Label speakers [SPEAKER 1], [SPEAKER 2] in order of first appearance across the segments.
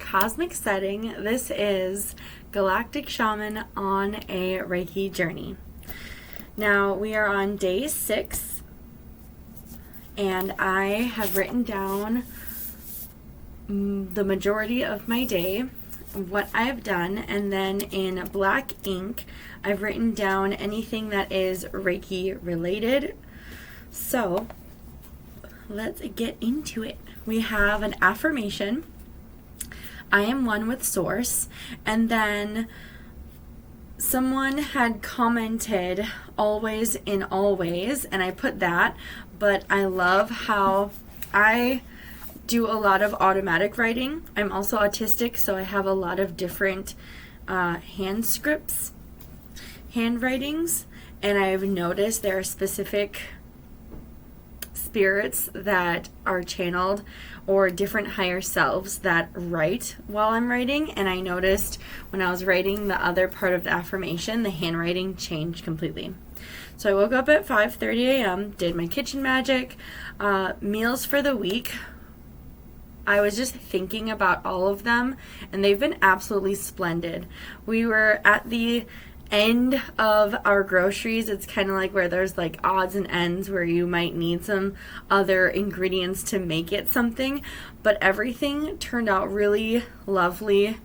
[SPEAKER 1] cosmic setting. This is Galactic Shaman on a Reiki journey. Now we are on day 6, and I have written down the majority of my day, what I've done, and then in black ink I've written down anything that is Reiki related. So let's get into it. We have an affirmation: I am one with Source. And then someone had commented always in always, and I put that, but I love how I do a lot of automatic writing. I'm also autistic, so I have a lot of different hand scripts, handwritings, and I've noticed there are specific spirits that are channeled or different higher selves that write while I'm writing. And I noticed when I was writing the other part of the affirmation, the handwriting changed completely. So I woke up at 5:30 a.m., did my kitchen magic, meals for the week. I was just thinking about all of them, and they've been absolutely splendid. We were at the end of our groceries. It's kind of like where there's like odds and ends where you might need some other ingredients to make it something, but everything turned out really lovely,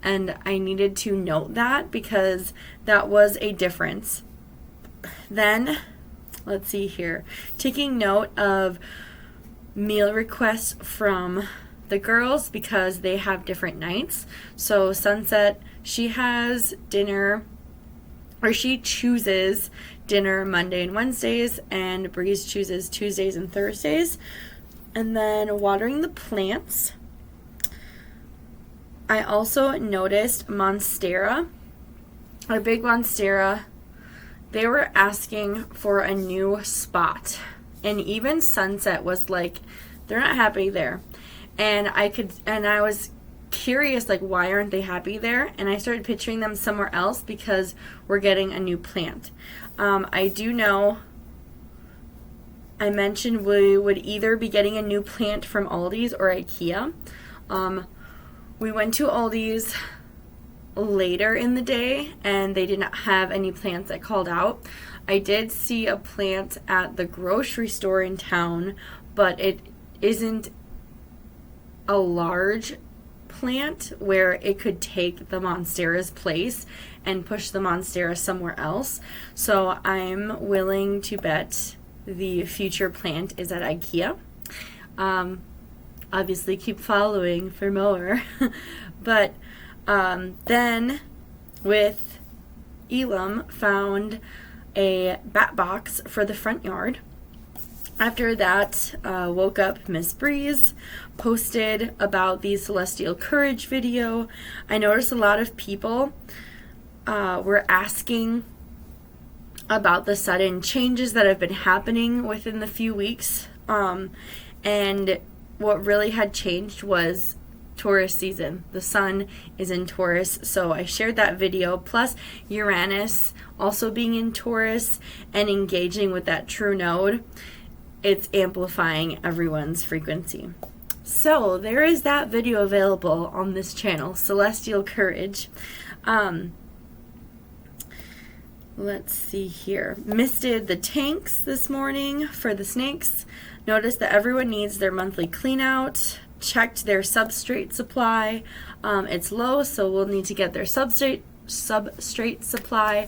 [SPEAKER 1] and I needed to note that because that was a difference. Then let's see here, taking note of meal requests from the girls because they have different nights. So Sunset, she has dinner, or she chooses dinner Monday and Wednesdays, and Breeze chooses Tuesdays and Thursdays. And then watering the plants. I also noticed Monstera, our big Monstera, they were asking for a new spot. And even Sunset was like, they're not happy there. And I was curious, like, why aren't they happy there? And I started picturing them somewhere else because we're getting a new plant. I do know I mentioned we would either be getting a new plant from Aldi's or IKEA. We went to Aldi's later in the day, and they did not have any plants that called out. I did see a plant at the grocery store in town, but it isn't a large plant where it could take the Monstera's place and push the Monstera somewhere else. So I'm willing to bet the future plant is at IKEA. Obviously keep following for more. But then with Elam found a bat box for the front yard. After that, woke up, Miss Breeze posted about the Celestial Courage video. I noticed a lot of people were asking about the sudden changes that have been happening within the few weeks. And what really had changed was Taurus season. The sun is in Taurus, so I shared that video, plus Uranus also being in Taurus and engaging with that true node. It's amplifying everyone's frequency. So there is that video available on this channel, Celestial Courage. Let's see here. Misted the tanks this morning for the snakes. Noticed that everyone needs their monthly clean out. Checked their substrate supply. It's low, so we'll need to get their substrate supply.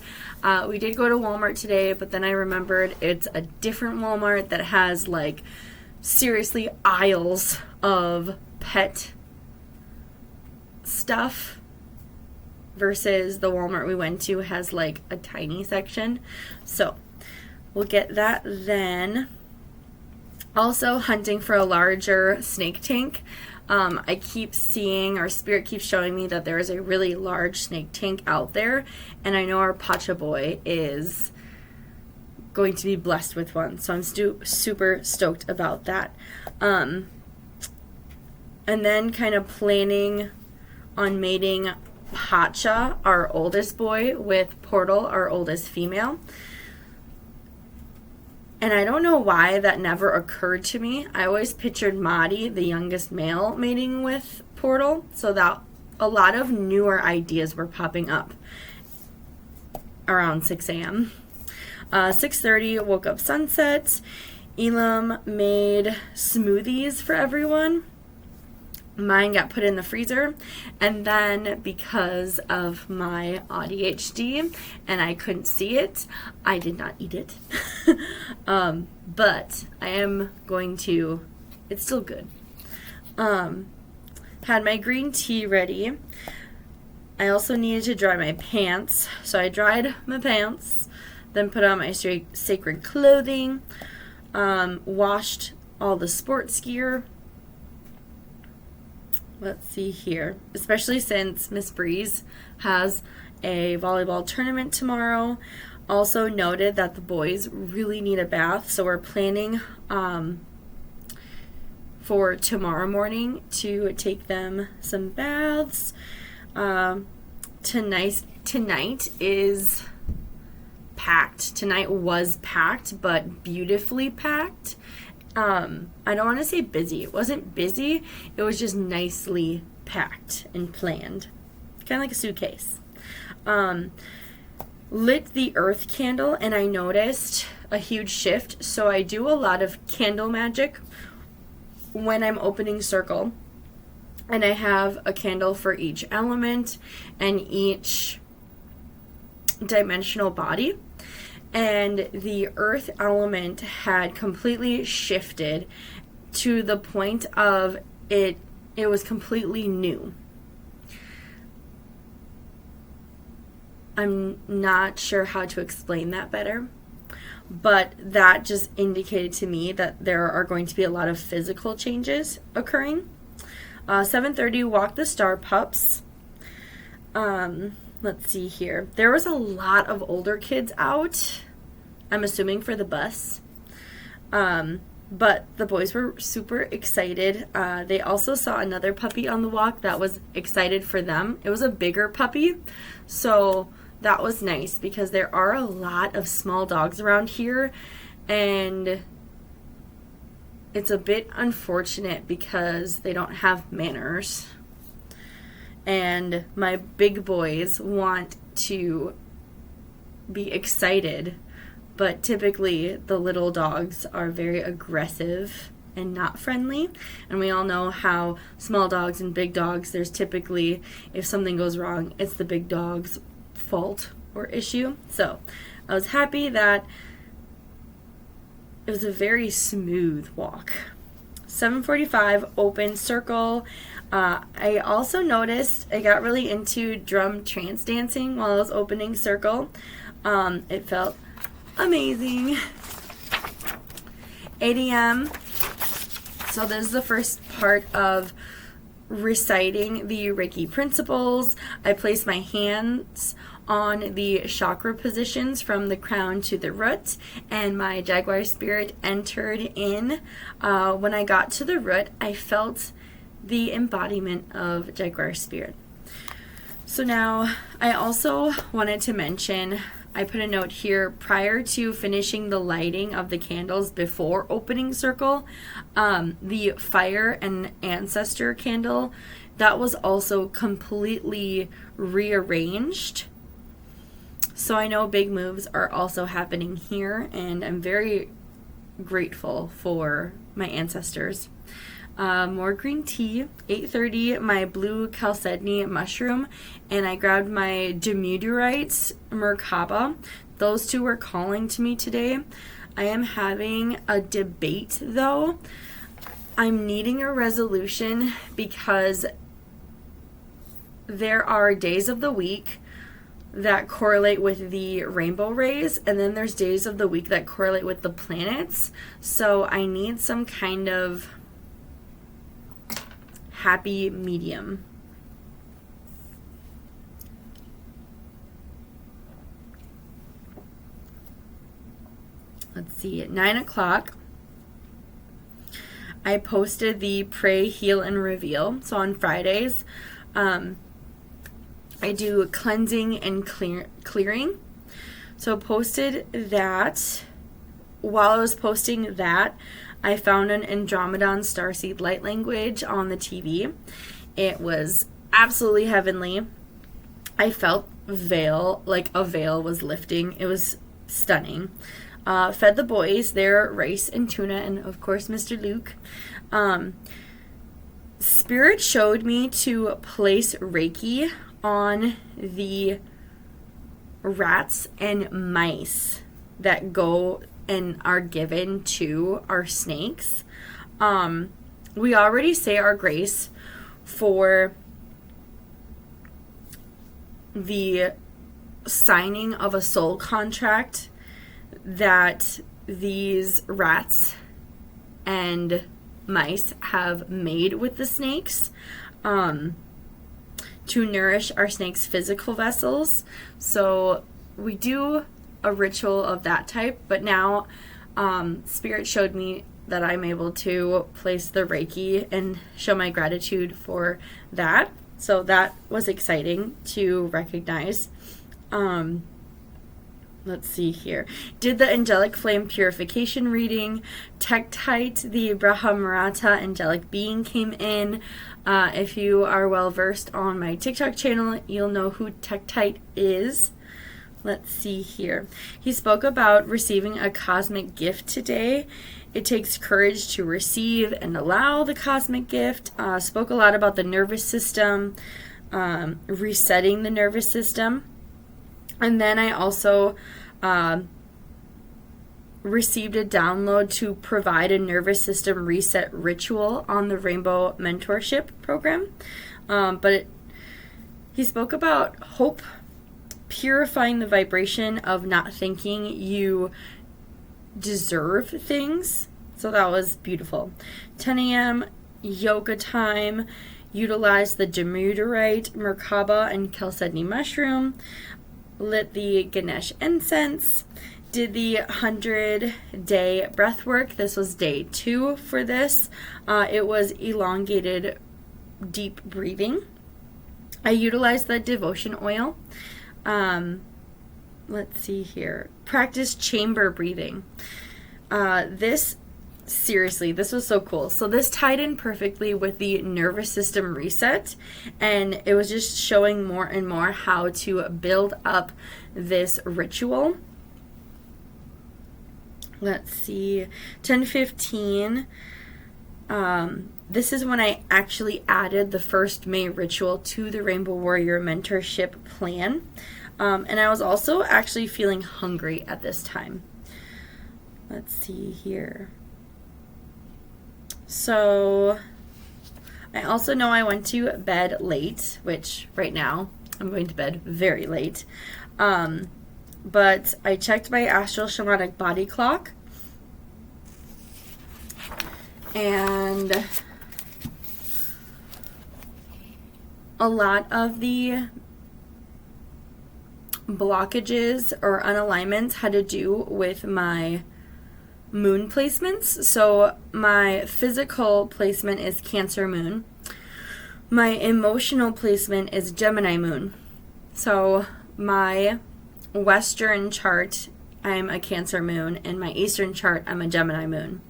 [SPEAKER 1] We did go to Walmart today, but then I remembered it's a different Walmart that has like seriously aisles of pet stuff versus the Walmart we went to has like a tiny section. So we'll get that then. Also hunting for a larger snake tank. I keep seeing, our spirit keeps showing me that there is a really large snake tank out there, and I know our Pacha boy is going to be blessed with one, so I'm super stoked about that. And then kind of planning on mating Pacha, our oldest boy, with Portal, our oldest female. And I don't know why that never occurred to me. I always pictured Mahdi, the youngest male, mating with Portal. So that a lot of newer ideas were popping up around 6 a.m. 6:30, woke up sunset. Elam made smoothies for everyone. Mine got put in the freezer, and then because of my ADHD and I couldn't see it, I did not eat it. But I am going to, it's still good. Had my green tea ready. I also needed to dry my pants, so I dried my pants, then put on my sacred clothing, washed all the sports gear. Let's see here. Especially since Miss Breeze has a volleyball tournament tomorrow. Also noted that the boys really need a bath, so we're planning for tomorrow morning to take them some baths. Tonight is packed. Tonight was packed, but beautifully packed. I don't want to say busy. It wasn't busy. It was just nicely packed and planned. Kind of like a suitcase. Lit the earth candle, and I noticed a huge shift. So I do a lot of candle magic when I'm opening circle. And I have a candle for each element and each dimensional body. And the earth element had completely shifted to the point of it was completely new. I'm not sure how to explain that better, but that just indicated to me that there are going to be a lot of physical changes occurring. 7:30, walk the star pups. Let's see here. There was a lot of older kids out, I'm assuming for the bus. But the boys were super excited. They also saw another puppy on the walk that was excited for them. It was a bigger puppy, so that was nice because there are a lot of small dogs around here, and it's a bit unfortunate because they don't have manners. And my big boys want to be excited, but typically the little dogs are very aggressive and not friendly. And we all know how small dogs and big dogs, there's typically, if something goes wrong, it's the big dog's fault or issue. So I was happy that it was a very smooth walk. 7:45, open circle. I also noticed I got really into drum trance dancing while I was opening circle. It felt amazing. 8 a.m. So this is the first part of reciting the Reiki principles. I place my hands on the chakra positions from the crown to the root, and my Jaguar spirit entered in. When I got to the root, I felt the embodiment of Jaguar spirit. So now I also wanted to mention, I put a note here prior to finishing the lighting of the candles before opening circle, the fire and ancestor candle, that was also completely rearranged. So I know big moves are also happening here, and I'm very grateful for my ancestors. More green tea. 8:30, my blue chalcedony mushroom, and I grabbed my Demudurite Merkaba. Those two were calling to me today. I am having a debate though. I'm needing a resolution because there are days of the week that correlate with the rainbow rays, and then there's days of the week that correlate with the planets. So I need some kind of happy medium. Let's see, at 9 o'clock, I posted the Pray, Heal, and Reveal. So on Fridays, I do cleansing and clearing. So posted that. While I was posting that, I found an Andromedon starseed light language on the TV. It was absolutely heavenly. I felt a veil was lifting. It was stunning. Fed the boys their rice and tuna, and of course Mr. Luke. Spirit showed me to place Reiki on the rats and mice that go and are given to our snakes. We already say our grace for the signing of a soul contract that these rats and mice have made with the snakes, to nourish our snakes' physical vessels. So we do a ritual of that type, but now Spirit showed me that I'm able to place the Reiki and show my gratitude for that. So that was exciting to recognize. Let's see here. Did the Angelic Flame Purification reading. Tektite, the Brahmarata angelic being, came in. If you are well versed on my TikTok channel, you'll know who Tektite is. Let's see here. He spoke about receiving a cosmic gift today. It takes courage to receive and allow the cosmic gift. Spoke a lot about the nervous system, resetting the nervous system. And then I also received a download to provide a nervous system reset ritual on the Rainbow Mentorship Program. He spoke about hope, purifying the vibration of not thinking you deserve things. So that was beautiful. 10 a.m. yoga time. Utilize the Demeterite, Merkaba, and Chalcedony mushroom. Lit the Ganesh incense. Did the 100-day breath work. This was day 2 for this. It was elongated deep breathing. I utilized the devotion oil. Let's see here. Practice chamber breathing. This was so cool. So this tied in perfectly with the nervous system reset, and it was just showing more and more how to build up this ritual. Let's see. 10:15. This is when I actually added the first May ritual to the Rainbow Warrior Mentorship plan. And I was also actually feeling hungry at this time. Let's see here. So I also know I went to bed late, which right now I'm going to bed very late. But I checked my astral shamanic body clock, and a lot of the blockages or unalignments had to do with my moon placements. So my physical placement is Cancer moon. My emotional placement is Gemini moon. So my Western chart, I'm a Cancer moon, and my Eastern chart, I'm a Gemini moon.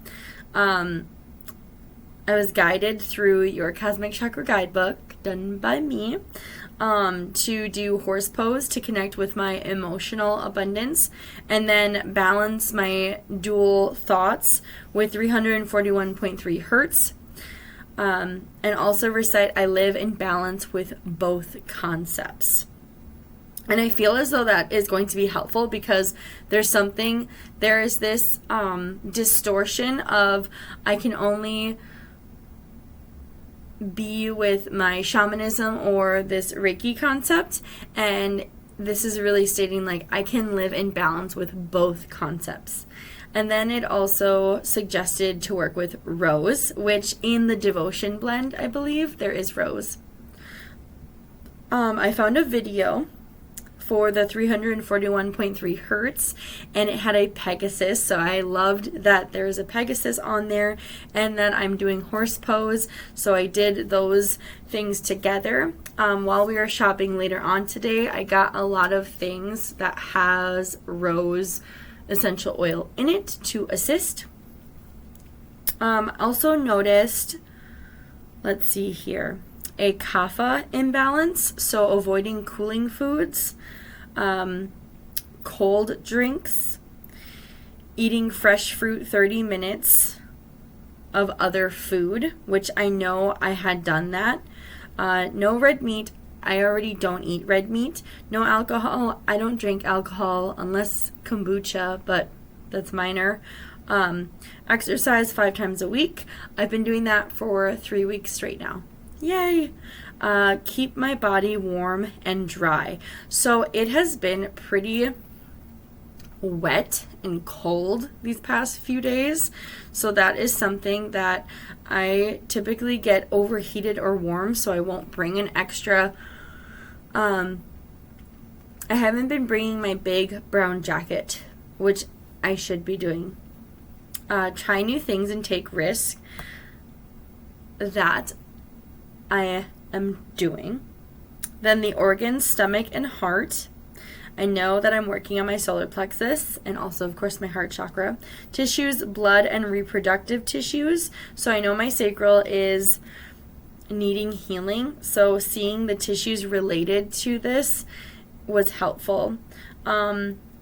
[SPEAKER 1] I was guided through your Cosmic Chakra Guidebook, done by me, to do horse pose to connect with my emotional abundance, and then balance my dual thoughts with 341.3 hertz, and also recite I live in balance with both concepts. And I feel as though that is going to be helpful because there is this distortion of I can only be with my shamanism or this Reiki concept, and this is really stating like I can live in balance with both concepts. And then it also suggested to work with rose, which in the devotion blend, I believe there is rose. I found a video for the 341.3 hertz, and it had a Pegasus, so I loved that there's a Pegasus on there, and then I'm doing horse pose, so I did those things together. While we were shopping later on today, I got a lot of things that has rose essential oil in it to assist. Also noticed, let's see here, a kapha imbalance, so avoiding cooling foods, cold drinks, eating fresh fruit 30 minutes of other food, which I know I had done that. No red meat. I already don't eat red meat. No alcohol. I don't drink alcohol unless kombucha, but that's minor. Exercise 5 times a week. I've been doing that for 3 weeks straight now. Yay! Keep my body warm and dry. So it has been pretty wet and cold these past few days. So that is something that I typically get overheated or warm, so I won't bring an extra. I haven't been bringing my big brown jacket, which I should be doing. Try new things and take risks. That I am doing. Then the organs, stomach, and heart. I know that I'm working on my solar plexus and also, of course, my heart chakra. Tissues, blood, and reproductive tissues. So I know my sacral is needing healing. So seeing the tissues related to this was helpful.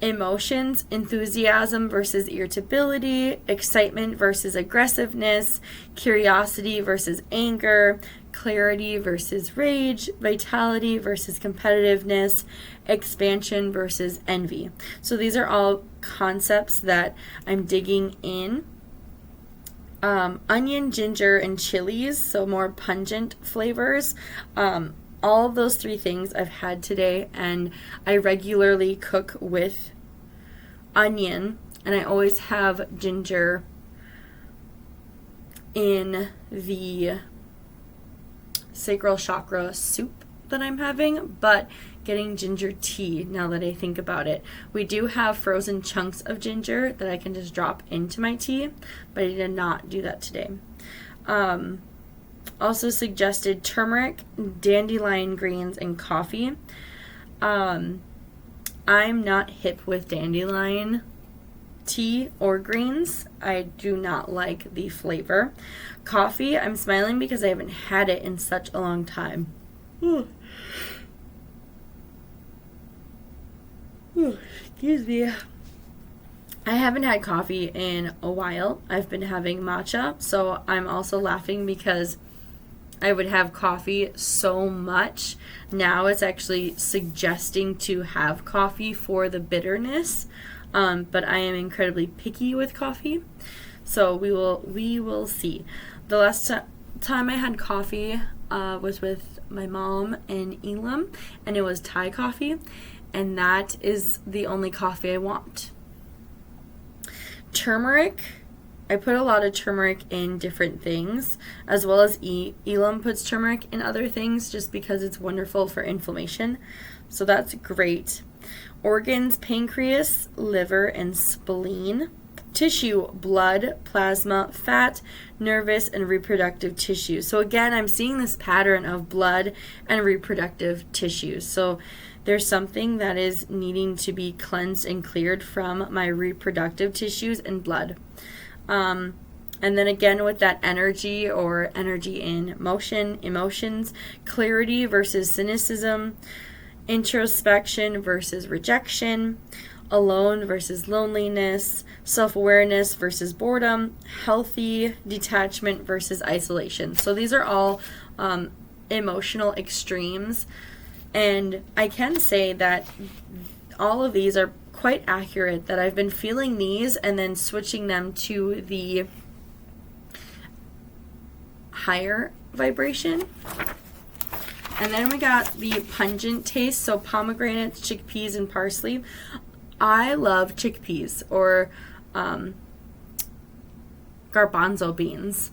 [SPEAKER 1] Emotions, enthusiasm versus irritability, excitement versus aggressiveness, curiosity versus anger, clarity versus rage, vitality versus competitiveness, expansion versus envy. So these are all concepts that I'm digging in. Onion, ginger, and chilies, so more pungent flavors. All of those 3 things I've had today, and I regularly cook with onion, and I always have ginger in the sacral chakra soup that I'm having, but getting ginger tea now that I think about it. We do have frozen chunks of ginger that I can just drop into my tea, but I did not do that today. Also suggested turmeric, dandelion greens, and coffee. I'm not hip with dandelion tea or greens. I do not like the flavor. Coffee, I'm smiling because I haven't had it in such a long time. Excuse me. I haven't had coffee in a while. I've been having matcha, so I'm also laughing because I would have coffee so much. Now it's actually suggesting to have coffee for the bitterness, but I am incredibly picky with coffee, so we will see. The last time I had coffee was with my mom in Elam, and it was Thai coffee, and that is the only coffee I want. Turmeric. I put a lot of turmeric in different things, as well as Elam puts turmeric in other things just because it's wonderful for inflammation. So that's great. Organs, pancreas, liver, and spleen. Tissue, blood, plasma, fat, nervous, and reproductive tissue. So again, I'm seeing this pattern of blood and reproductive tissues. So there's something that is needing to be cleansed and cleared from my reproductive tissues and blood. And then again with that energy or energy in motion, emotions, clarity versus cynicism, introspection versus rejection, alone versus loneliness, self-awareness versus boredom, healthy detachment versus isolation. So these are all emotional extremes, and I can say that all of these are quite accurate, that I've been feeling these and then switching them to the higher vibration. And then we got the pungent taste, so pomegranates, chickpeas, and parsley. I love chickpeas or garbanzo beans.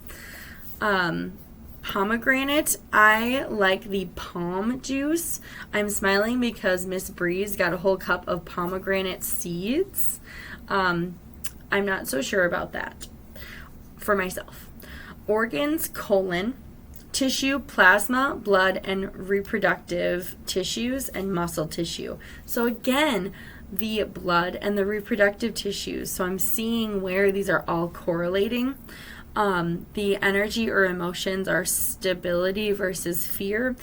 [SPEAKER 1] Pomegranate, I like the palm juice. I'm smiling because Miss Breeze got a whole cup of pomegranate seeds. I'm not so sure about that for myself. Organs, colon, tissue, plasma, blood, and reproductive tissues, and muscle tissue. So again, the blood and the reproductive tissues. So I'm seeing where these are all correlating. The energy or emotions are stability versus fear,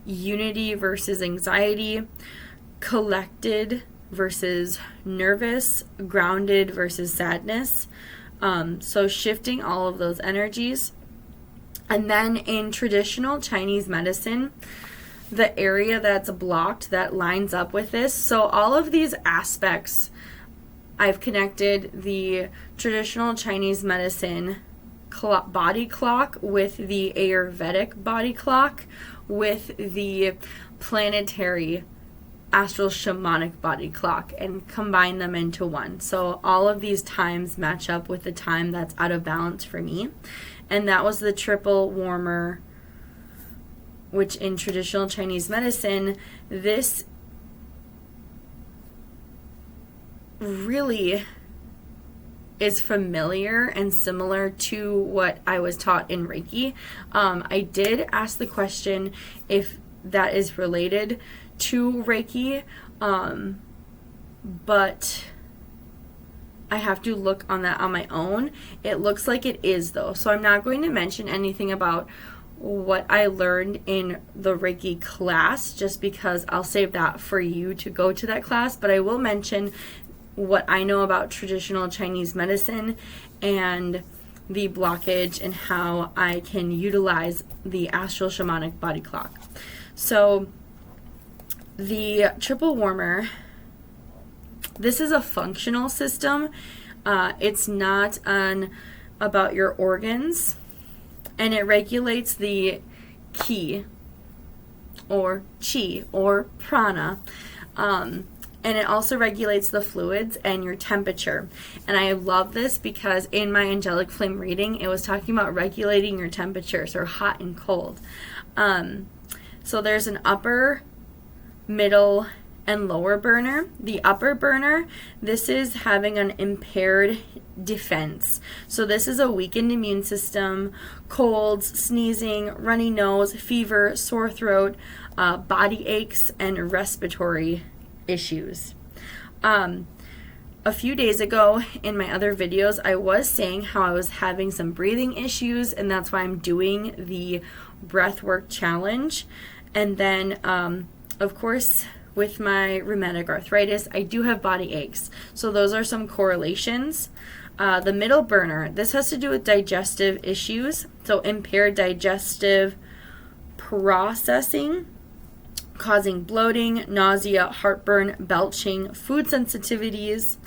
[SPEAKER 1] unity versus anxiety, collected versus nervous, grounded versus sadness. So shifting all of those energies. And then in traditional Chinese medicine, the area that's blocked that lines up with this. So all of these aspects, I've connected the traditional Chinese medicine body clock with the Ayurvedic body clock with the planetary astral shamanic body clock and combine them into one. So all of these times match up with the time that's out of balance for me. And that was the triple warmer, which in traditional Chinese medicine, this really is familiar and similar to what I was taught in Reiki. I did ask the question if that is related to Reiki, but I have to look on that on my own. It looks like it is though, so I'm not going to mention anything about what I learned in the Reiki class just because I'll save that for you to go to that class, but I will mention what I know about traditional Chinese medicine and the blockage and how I can utilize the astral shamanic body clock. So the triple warmer, this is a functional system. It's not about your organs, and it regulates the ki or chi or prana. And it also regulates the fluids and your temperature. And I love this because in my angelic flame reading, it was talking about regulating your temperatures or hot and cold. So there's an upper, middle, and lower burner. The upper burner, this is having an impaired defense. So this is a weakened immune system, colds, sneezing, runny nose, fever, sore throat, body aches, and respiratory issues. A few days ago in my other videos, I was saying how I was having some breathing issues, and that's why I'm doing the breathwork challenge. And then, of course, with my rheumatic arthritis, I do have body aches. So those are some correlations. The middle burner, this has to do with digestive issues. So impaired digestive processing, causing bloating, nausea, heartburn, belching, food sensitivities,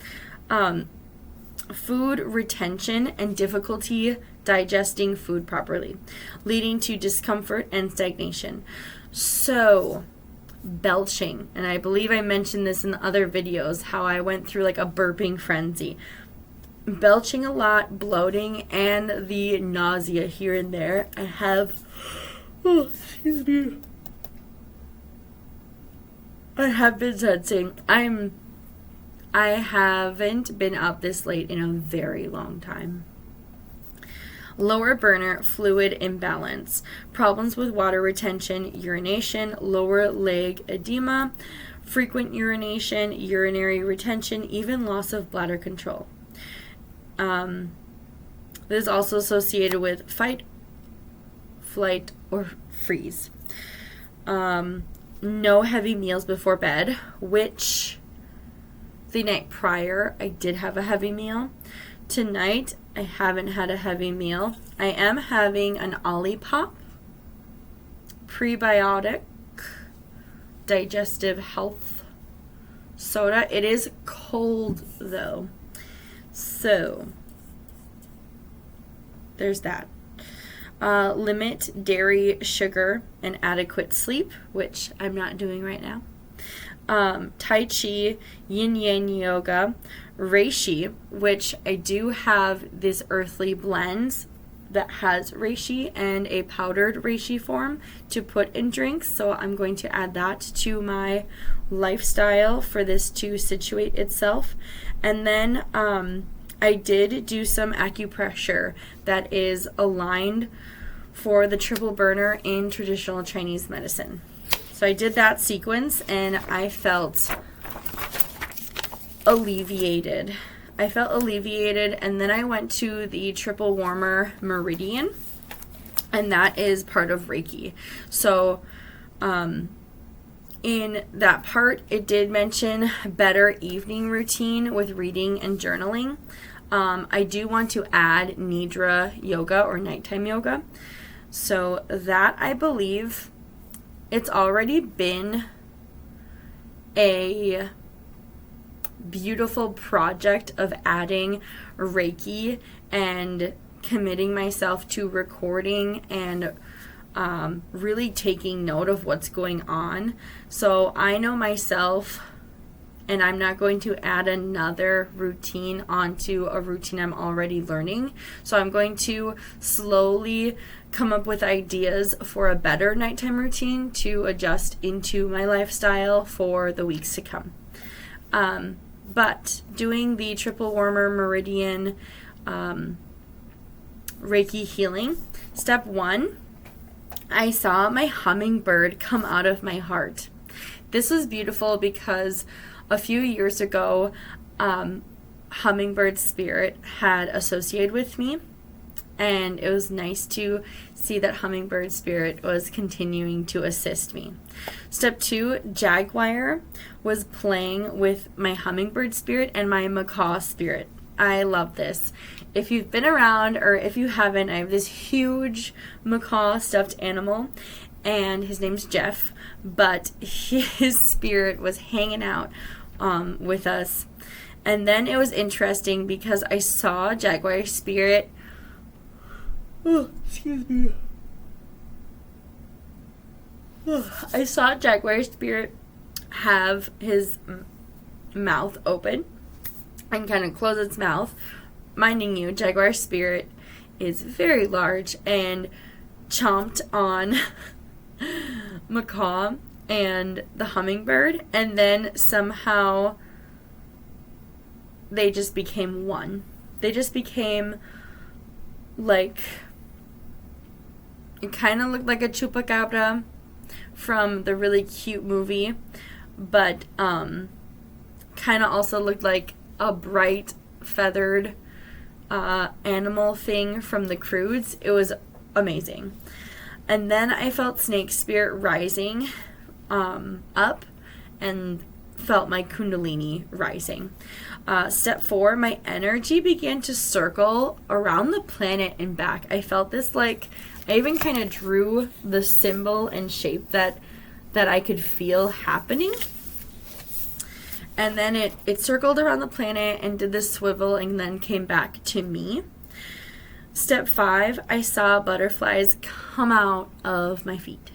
[SPEAKER 1] food retention, and difficulty digesting food properly, leading to discomfort and stagnation. So belching, and I believe I mentioned this in the other videos, how I went through like a burping frenzy. Belching a lot, bloating, and the nausea here and there. I have, I have been sensing. I haven't been up this late in a very long time. Lower burner, fluid imbalance, problems with water retention, urination, lower leg edema, frequent urination, urinary retention, even loss of bladder control. This is also associated with fight, flight, or freeze. No heavy meals before bed, which the night prior I did have a heavy meal. Tonight I haven't had a heavy meal. I am having an Olipop, prebiotic, digestive health soda. It is cold though, so there's that. Limit dairy, sugar, and adequate sleep, which I'm not doing right now. Tai Chi, Yin Yang Yoga, Reishi, which I do have this earthly blend that has reishi and a powdered reishi form to put in drinks, so I'm going to add that to my lifestyle for this to situate itself. And then I did do some acupressure that is aligned for the triple burner in traditional Chinese medicine. So I did that sequence and I felt alleviated. I felt alleviated, and then I went to the triple warmer meridian, and that is part of Reiki. So in that part, it did mention better evening routine with reading and journaling. I do want to add Nidra yoga or nighttime yoga. So that, I believe, it's already been a beautiful project of adding Reiki and committing myself to recording and really taking note of what's going on. So I know myself, and I'm not going to add another routine onto a routine I'm already learning. So I'm going to slowly come up with ideas for a better nighttime routine to adjust into my lifestyle for the weeks to come. But doing the triple warmer meridian Reiki healing, step 1, I saw my hummingbird come out of my heart. This was beautiful because a few years ago, hummingbird spirit had associated with me, and it was nice to see that hummingbird spirit was continuing to assist me. Step 2, jaguar was playing with my hummingbird spirit and my macaw spirit. I love this. If you've been around, or if you haven't, I have this huge macaw stuffed animal, and his name's Jeff, but his spirit was hanging out with us. And then it was interesting because I saw jaguar spirit. Oh, excuse me. I saw jaguar spirit have his mouth open and kind of close its mouth. Minding you, jaguar spirit is very large and chomped on macaw and the hummingbird, and then somehow they just became one. They just became like, it kind of looked like a chupacabra from the really cute movie, but kind of also looked like a bright feathered animal thing from the Croods. It was amazing. And then I felt snake spirit rising up and felt my kundalini rising. Step 4, my energy began to circle around the planet and back. I felt this, like, I even kind of drew the symbol and shape that I could feel happening. And then it circled around the planet and did this swivel and then came back to me. Step 5, I saw butterflies come out of my feet.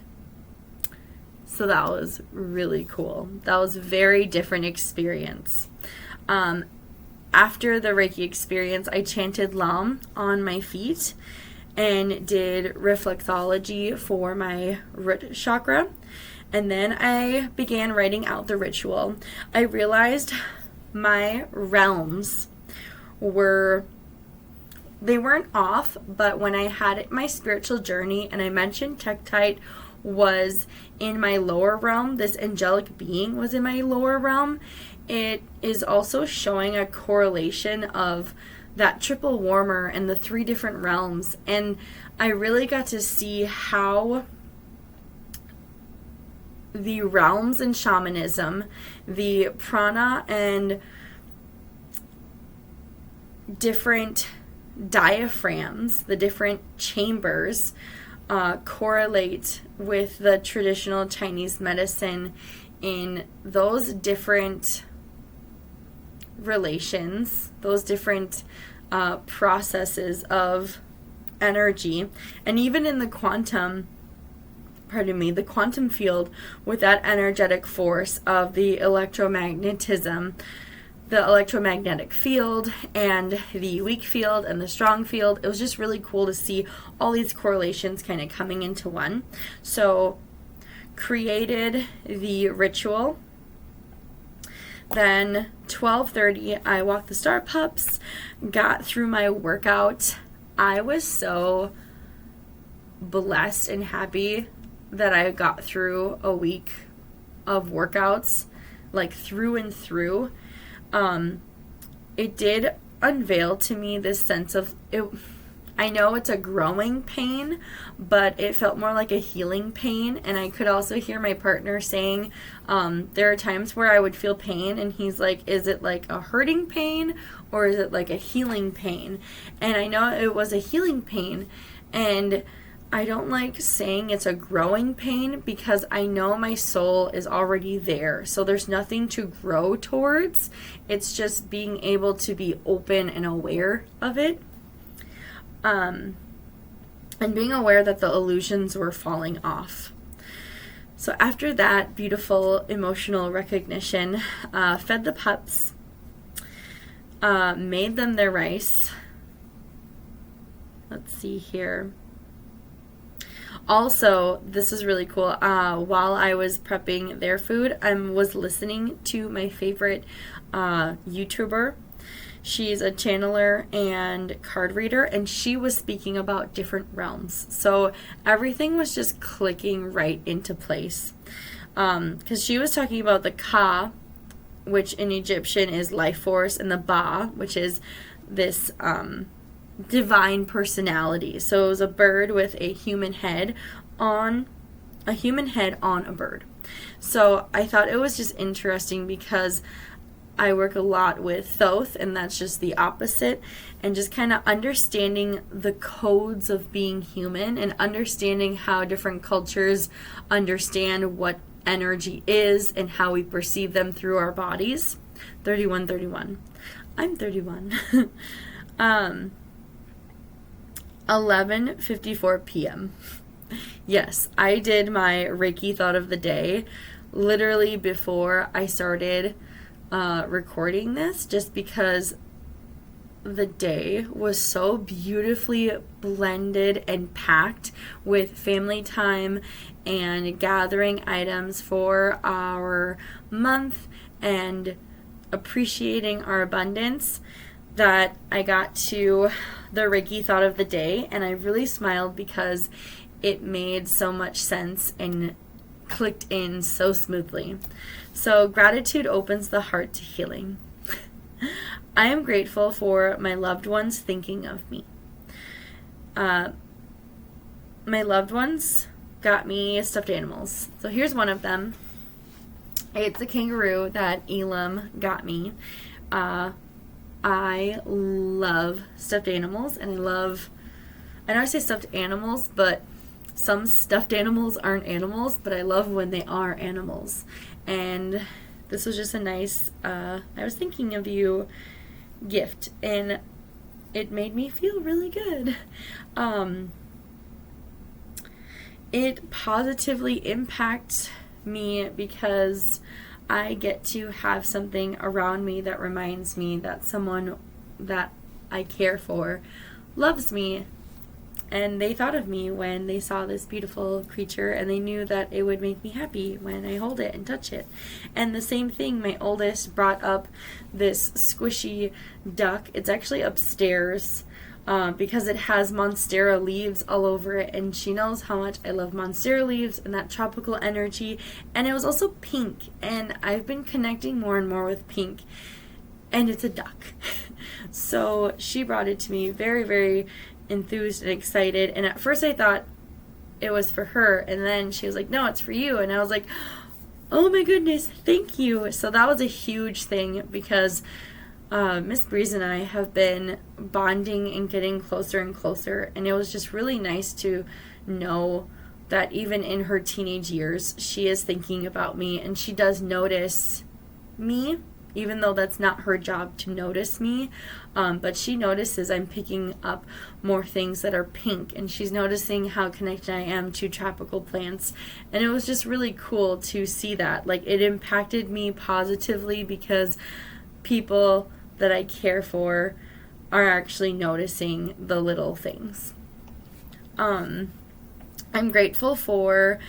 [SPEAKER 1] So that was really cool. That was a very different experience. After the Reiki experience, I chanted Lam on my feet and did reflexology for my root chakra. And then I began writing out the ritual. I realized my realms weren't off, but when I had my spiritual journey and I mentioned Tektite was in my lower realm, this angelic being was in my lower realm, it is also showing a correlation of that triple warmer and the 3 different realms. And I really got to see how the realms in shamanism, the prana and different diaphragms, the different chambers, correlate with the traditional Chinese medicine in those different relations, those different processes of energy, and even in the quantum field with that energetic force of the electromagnetism, the electromagnetic field and the weak field and the strong field. It was just really cool to see all these correlations kind of coming into one. So created the ritual. Then 12:30, I walked the Star Pups, got through my workout. I was so blessed and happy that I got through a week of workouts, like through and through. it did unveil to me this sense of it. I know it's a growing pain, but it felt more like a healing pain. And I could also hear my partner saying, there are times where I would feel pain, and he's like, is it like a hurting pain or is it like a healing pain? And I know it was a healing pain. And I don't like saying it's a growing pain because I know my soul is already there. So there's nothing to grow towards. It's just being able to be open and aware of it. And being aware that the illusions were falling off. So after that beautiful emotional recognition, fed the pups, made them their rice. Let's see here. Also, this is really cool. While I was prepping their food, I was listening to my favorite YouTuber. She's a channeler and card reader, and she was speaking about different realms. So everything was just clicking right into place. Because she was talking about the Ka, which in Egyptian is life force, and the Ba, which is this divine personality. So it was a bird with a human head on a bird. So I thought it was just interesting because I work a lot with Thoth, and that's just the opposite, and just kind of understanding the codes of being human and understanding how different cultures understand what energy is and how we perceive them through our bodies. 31. I'm 31. 11:54 p.m. Yes, I did my Reiki thought of the day literally before I started recording this, just because the day was so beautifully blended and packed with family time and gathering items for our month and appreciating our abundance, that I got to the Reiki thought of the day, and I really smiled because it made so much sense and clicked in so smoothly. So gratitude opens the heart to healing. I am grateful for my loved ones thinking of me. My loved ones got me stuffed animals. So here's one of them. It's a kangaroo that Elam got me. I love stuffed animals, and I know I say stuffed animals, but some stuffed animals aren't animals, but I love when they are animals. And this was just a nice, I was thinking of you gift, and it made me feel really good. It positively impacts me because I get to have something around me that reminds me that someone that I care for loves me. And they thought of me when they saw this beautiful creature, and they knew that it would make me happy when I hold it and touch it. And the same thing, my oldest brought up this squishy duck. It's actually upstairs because it has monstera leaves all over it, and she knows how much I love monstera leaves and that tropical energy. And it was also pink, and I've been connecting more and more with pink, and it's a duck. So she brought it to me very, very enthused and excited, and at first I thought it was for her, and then she was like, no, it's for you, and I was like, oh my goodness, thank you. So that was a huge thing because Miss Breeze and I have been bonding and getting closer and closer, and it was just really nice to know that even in her teenage years she is thinking about me, and she does notice me, even though that's not her job to notice me, but she notices I'm picking up more things that are pink, and she's noticing how connected I am to tropical plants, and it was just really cool to see that. Like, it impacted me positively because people that I care for are actually noticing the little things. I'm grateful for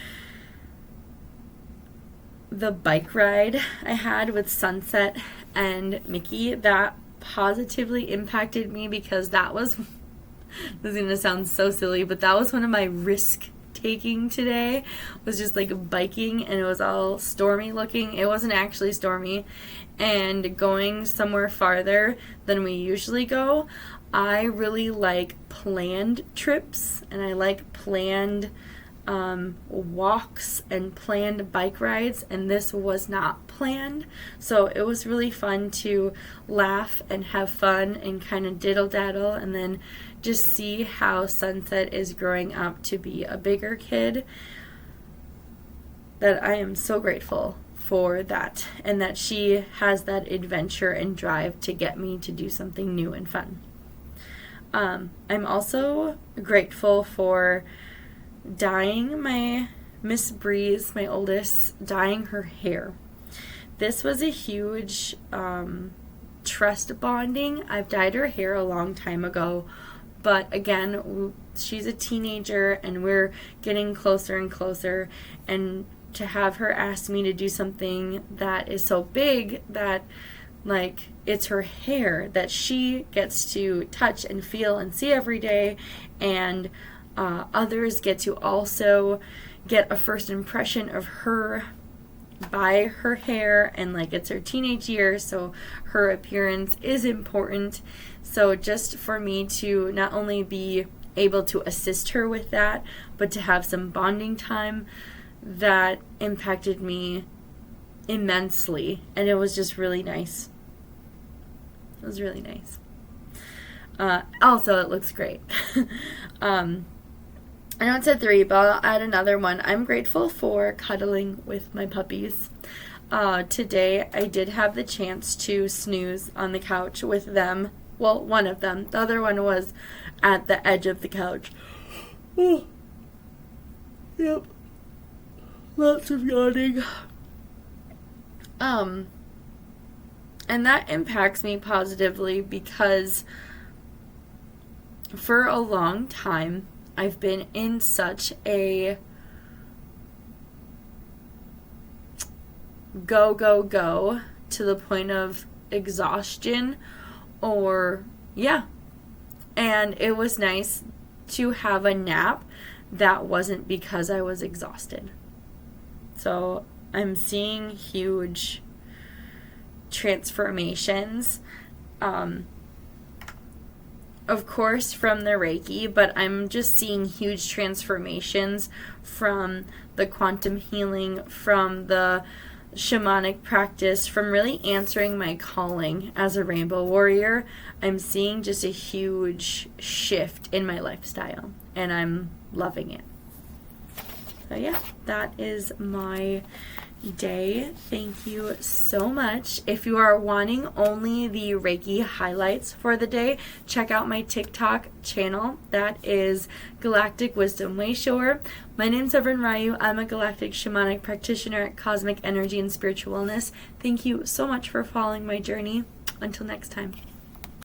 [SPEAKER 1] the bike ride I had with Sunset and Mickey. That positively impacted me because that was, this is going to sound so silly, but that was one of my risk taking today was just like biking, and it was all stormy looking. It wasn't actually stormy, and going somewhere farther than we usually go. I really like planned trips, and I like planned walks and planned bike rides, and this was not planned. So it was really fun to laugh and have fun and kind of diddle daddle, and then just see how Sunset is growing up to be a bigger kid. That I am so grateful for that, and that she has that adventure and drive to get me to do something new and fun. I'm also grateful for dyeing my Miss Breeze, my oldest, dyeing her hair. This was a huge trust bonding. I've dyed her hair a long time ago, but again, she's a teenager and we're getting closer and closer, and to have her ask me to do something that is so big that, like, it's her hair that she gets to touch and feel and see every day, and others get to also get a first impression of her by her hair, and like it's her teenage years, so her appearance is important. So just for me to not only be able to assist her with that, but to have some bonding time, that impacted me immensely, and it was just really nice. It was really nice. Also, it looks great. I know it said 3, but I'll add another one. I'm grateful for cuddling with my puppies. Today, I did have the chance to snooze on the couch with them. Well, one of them. The other one was at the edge of the couch. Oh. Yep. Lots of yawning. And that impacts me positively because for a long time, I've been in such a go to the point of exhaustion, and it was nice to have a nap that wasn't because I was exhausted. So I'm seeing huge transformations, of course from the Reiki, but I'm just seeing huge transformations from the quantum healing, from the shamanic practice, from really answering my calling as a rainbow warrior. I'm seeing just a huge shift in my lifestyle, and I'm loving it. So yeah, that is my day. Thank you so much. If you are wanting only the Reiki highlights for the day, check out my TikTok channel. That is Galactic Wisdom Wayshower. My name's Reverend Ryu. I'm a Galactic Shamanic Practitioner at Cosmic Energy and Spiritual Wellness. Thank you so much for following my journey. Until next time.